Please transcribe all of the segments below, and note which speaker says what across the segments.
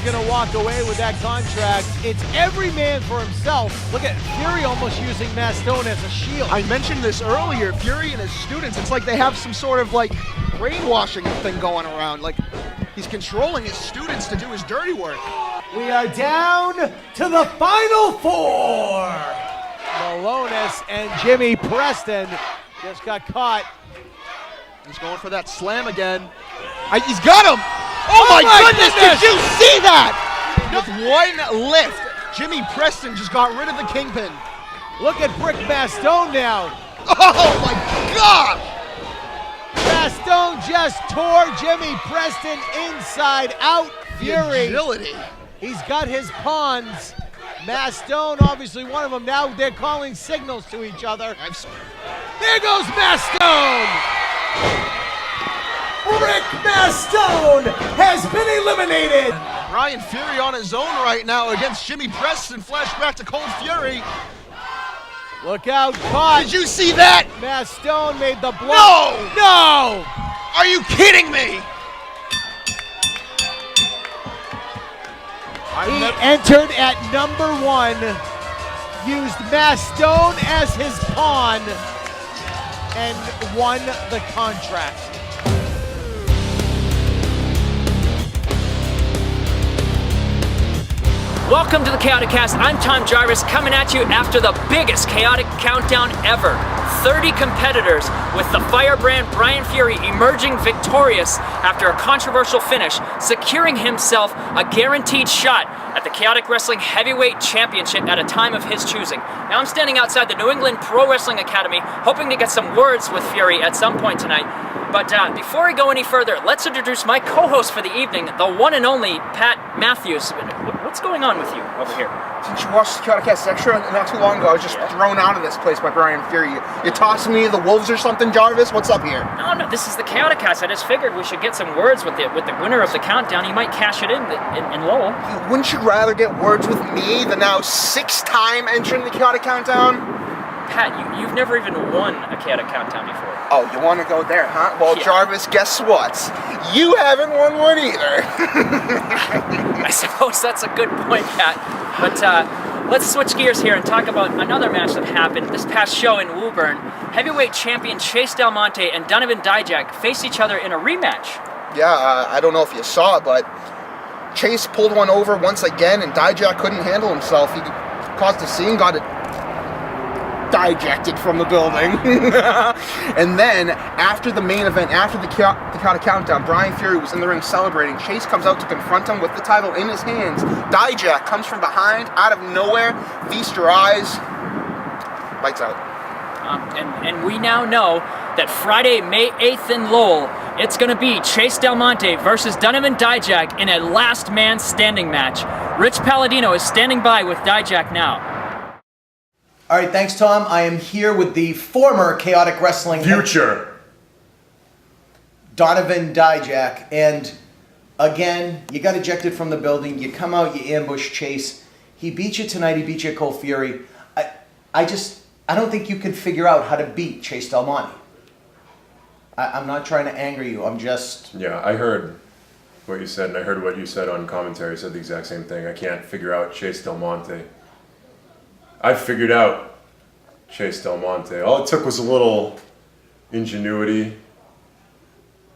Speaker 1: going to walk away with that contract. It's every man for himself. Look at Fury almost using Mastone as a shield.
Speaker 2: I mentioned this earlier. Fury and his students, it's like they have some sort of like brainwashing thing going around. Like he's controlling his students to do his dirty work.
Speaker 1: We are down to the final four. Malonis and Jimmy Preston just got caught.
Speaker 2: He's going for that slam again. He's got him! Oh my goodness, did you see that? With one lift, Jimmy Preston just got rid of the kingpin.
Speaker 1: Look at Brick Mastone now.
Speaker 2: Oh my gosh!
Speaker 1: Mastone just tore Jimmy Preston inside out. Fury.
Speaker 2: Agility.
Speaker 1: He's got his pawns. Mastone, obviously one of them. Now they're calling signals to each other. There goes Mastone! Brick Mastone has been eliminated!
Speaker 2: Brian Fury on his own right now against Jimmy Preston. Flashback to Cold Fury.
Speaker 1: Look out, caught.
Speaker 2: Did you see that?
Speaker 1: Mastone made the block.
Speaker 2: No! Are you kidding me?
Speaker 1: He entered at number 1, used Mastone as his pawn, and won the contract.
Speaker 3: Welcome to the ChaotiCast. I'm Jarvis coming at you after the biggest chaotic countdown ever. 30 competitors with the Firebrand Brian Fury emerging victorious after a controversial finish, securing himself a guaranteed shot at the Chaotic Wrestling Heavyweight Championship at a time of his choosing. Now I'm standing outside the New England Pro Wrestling Academy, hoping to get some words with Fury at some point tonight. But before I go any further, let's introduce my co-host for the evening, the one and only Pat Mathews. What's going on with you over here?
Speaker 4: Since you watched the ChaotiCast Extra not too long ago, I was just thrown out of this place by Brian Fury. You tossing me the wolves or something, Jarvis? What's up here?
Speaker 3: No, this is the ChaotiCast. I just figured we should get some words with the winner of the countdown. He might cash it in Lowell.
Speaker 4: Wouldn't you rather get words with me, the now 6th-time entering the Chaotic Countdown?
Speaker 3: Pat, you've never even won a Chaotic Countdown before.
Speaker 4: Oh, you want to go there, huh? Well, yeah. Jarvis, guess what? You haven't won one either.
Speaker 3: I suppose that's a good point, Pat. But let's switch gears here and talk about another match that happened this past show in Woburn. Heavyweight champion Chase Del Monte and Donovan Dijak faced each other in a rematch.
Speaker 4: Yeah, I don't know if you saw it, but Chase pulled one over once again, and Dijak couldn't handle himself. He caused a scene, got it dijected from the building. And then, after the main event, after the Chaotic Countdown, Brian Fury was in the ring celebrating. Chase comes out to confront him with the title in his hands. Dijak comes from behind, out of nowhere. Feast your eyes. Lights out.
Speaker 3: And we now know that Friday, May 8th in Lowell, it's going to be Chase Del Monte versus Donovan Dijak in a last man standing match. Rich Palladino is standing by with Dijak now.
Speaker 5: All right, thanks, Tom. I am here with the former Chaotic Wrestling
Speaker 6: future
Speaker 5: Donovan Dijak, and again, you got ejected from the building. You come out, you ambush Chase. He beat you tonight. He beat you at Cold Fury. I don't think you can figure out how to beat Chase Del Monte. I'm not trying to anger you. I'm just...
Speaker 6: Yeah, I heard what you said, and I heard what you said on commentary. I said the exact same thing. I can't figure out Chase Del Monte. I figured out Chase Del Monte. All it took was a little ingenuity,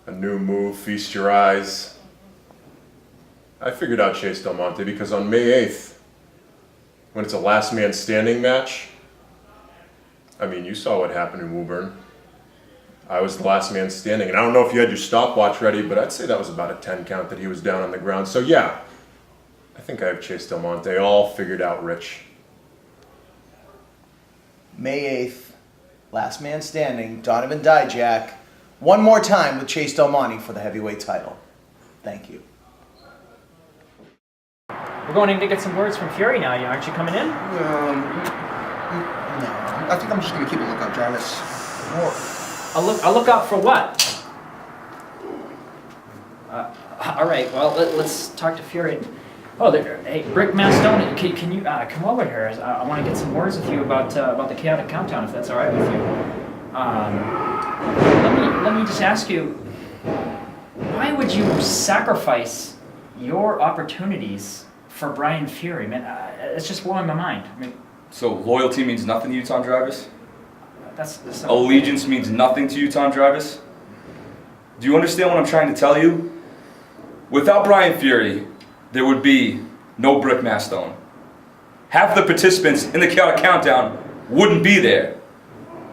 Speaker 6: a new move, feast your eyes. I figured out Chase Del Monte because on May 8th, when it's a last man standing match, I mean, you saw what happened in Woburn. I was the last man standing, and I don't know if you had your stopwatch ready, but I'd say that was about a 10 count that he was down on the ground. So yeah, I think I have Chase Del Monte all figured out, Rich.
Speaker 5: May 8th, last man standing, Donovan Dijak, one more time with Chase Del Monte for the heavyweight title. Thank you.
Speaker 3: We're going in to get some words from Fury now. Aren't you coming in?
Speaker 4: No. I think I'm just going to keep a lookout, Jarvis.
Speaker 3: A lookout for what? All right, well, let's talk to Fury. Oh, hey, Brick Mastone, can you come over here? I want to get some words with you about the Chaotic Countdown, if that's all right with you. Let me just ask you, why would you sacrifice your opportunities for Brian Fury, man, it's just blowing my mind. I mean,
Speaker 7: So loyalty means nothing to you, Tom Jarvis?
Speaker 3: that's
Speaker 7: Allegiance means nothing to you, Tom Jarvis? Do you understand what I'm trying to tell you? Without Brian Fury, there would be no Brick Mastone. Half the participants in the Chaotic Countdown wouldn't be there.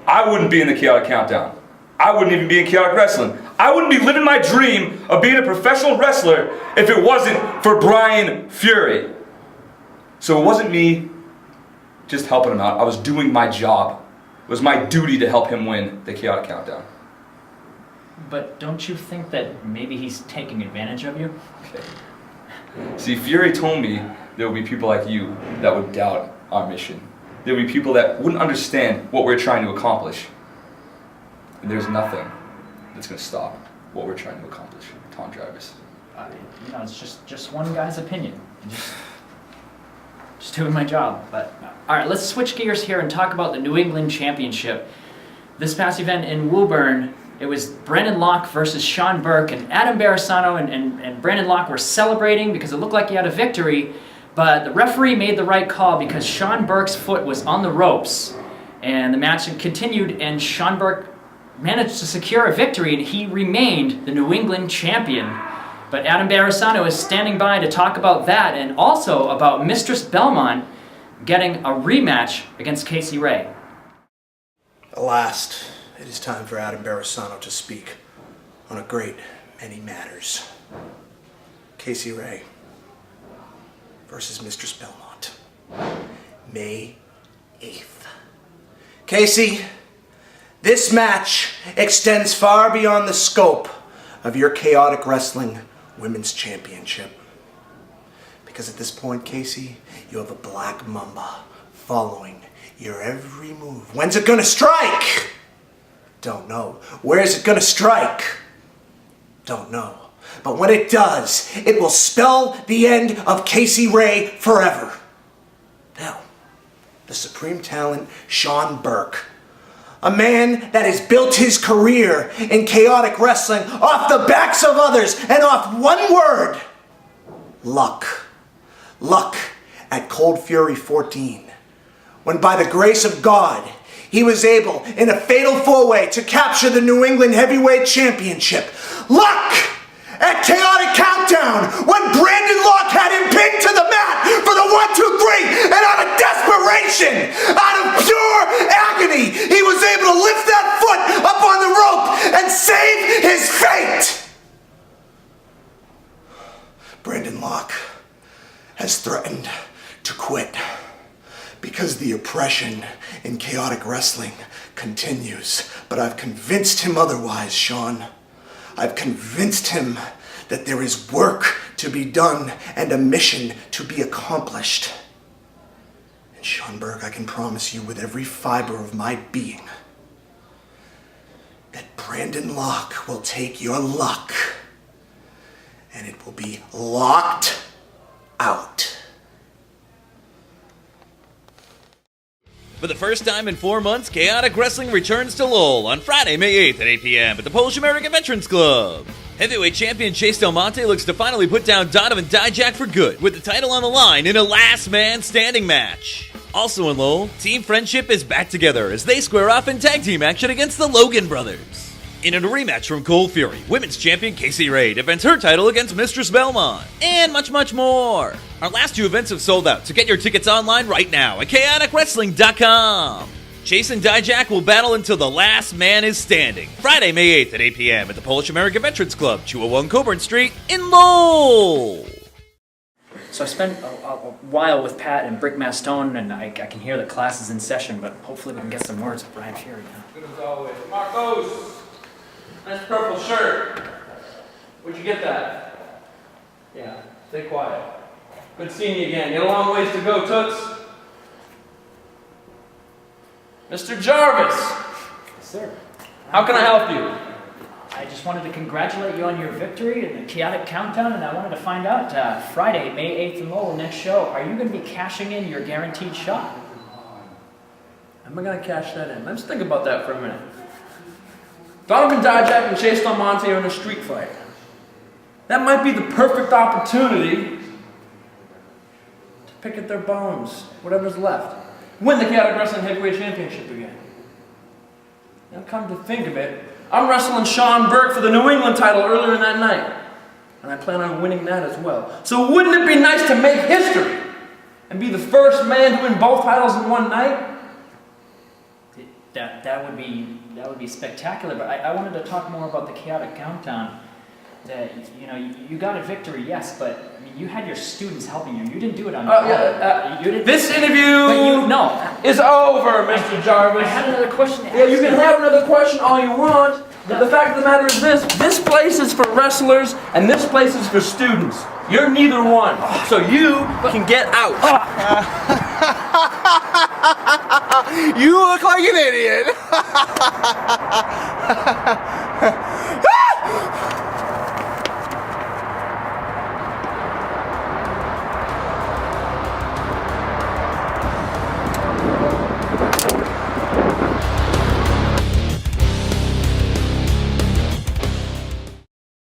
Speaker 7: I wouldn't be in the Chaotic Countdown. I wouldn't even be in Chaotic Wrestling. I wouldn't be living my dream of being a professional wrestler if it wasn't for Brian Fury. So it wasn't me just helping him out. I was doing my job. It was my duty to help him win the Chaotic Countdown.
Speaker 3: But don't you think that maybe he's taking advantage of you?
Speaker 7: Okay. See, Fury told me there would be people like you that would doubt our mission. There would be people that wouldn't understand what we're trying to accomplish. And there's nothing that's going to stop what we're trying to accomplish, Tom Jarvis.
Speaker 3: It's just one guy's opinion. Just doing my job. But all right, let's switch gears here and talk about the New England Championship. This past event in Woburn, it was Brandon Locke versus Sean Burke, and Adam Barisano and Brandon Locke were celebrating because it looked like he had a victory, but the referee made the right call because Sean Burke's foot was on the ropes, and the match continued, and Sean Burke managed to secure a victory, and he remained the New England champion. But Adam Barisano is standing by to talk about that, and also about Mistress Belmont getting a rematch against Casey Ray.
Speaker 8: At last, it is time for Adam Barisano to speak on a great many matters. Casey Ray versus Mistress Belmont, May 8th. Casey, this match extends far beyond the scope of your Chaotic Wrestling Women's Championship. Because at this point, Casey, you have a black mamba following your every move. When's it gonna strike? Don't know. Where is it gonna strike? Don't know. But when it does, it will spell the end of Casey Ray forever. Now, the supreme talent, Sean Burke. A man that has built his career in chaotic wrestling off the backs of others and off one word: luck. Luck at Cold Fury 14. When by the grace of God, he was able, in a fatal four-way, to capture the New England Heavyweight Championship. Luck at Chaotic Countdown, when Brandon Locke had him pinned to the mat for the 1, 2, 3, and out of desperation, out of pure agony, he was able to lift that foot up on the rope and save his fate. Brandon Locke has threatened to quit because the oppression in chaotic wrestling continues. But I've convinced him otherwise, Sean. I've convinced him that there is work to be done and a mission to be accomplished. And Sean Burke, I can promise you with every fiber of my being that Brandon Locke will take your luck and it will be locked out.
Speaker 9: For the first time in 4 months, Chaotic Wrestling returns to Lowell on Friday, May 8th at 8 p.m. at the Polish American Veterans Club. Heavyweight champion Chase Del Monte looks to finally put down Donovan Dijak for good, with the title on the line in a last man standing match. Also in Lowell, Team Friendship is back together as they square off in tag team action against the Logan Brothers. In a rematch from Cold Fury, women's champion Casey Ray defends her title against Mistress Belmont, and much, much more. Our last 2 events have sold out, so get your tickets online right now at chaoticwrestling.com. Chase and Dijak will battle until the last man is standing. Friday, May 8th at 8 p.m. at the Polish American Veterans Club, 201 Coburn Street in Lowell.
Speaker 3: So I spent a while with Pat and Brick Mastone, and I can hear the class is in session, but hopefully we can get some words with Brian Fury now.
Speaker 10: Good as always. Marcos! Nice purple shirt. Where'd you get that? Yeah, stay quiet. Good seeing you again. You got a long ways to go, Toots. Mr. Jarvis!
Speaker 3: Yes, sir.
Speaker 10: How can I help you?
Speaker 3: I just wanted to congratulate you on your victory in the Chaotic Countdown, and I wanted to find out, Friday, May 8th in Lowell, next show, are you going to be cashing in your guaranteed shot?
Speaker 10: Am I going to cash that in? Let's think about that for a minute. Donovan Dijak and Chase Del Monte are in a street fight. that might be the perfect opportunity to pick at their bones, whatever's left. Win the Chaotic Wrestling Heavyweight Championship again. Now come to think of it, I'm wrestling Sean Burke for the New England title earlier in that night. And I plan on winning that as well. So wouldn't it be nice to make history and be the first man to win both titles in one night?
Speaker 3: That would be spectacular. But I wanted to talk more about the Chaotic Countdown. That you got a victory, yes, but I mean you had your students helping you. You didn't do it on your own.
Speaker 10: This interview is over, Mr. Jarvis.
Speaker 3: I had another question to ask.
Speaker 10: Yeah, you can have another question all you want. But the fact of the matter is this place is for wrestlers and this place is for students. You're neither one. So you can get out.
Speaker 2: You look like an idiot.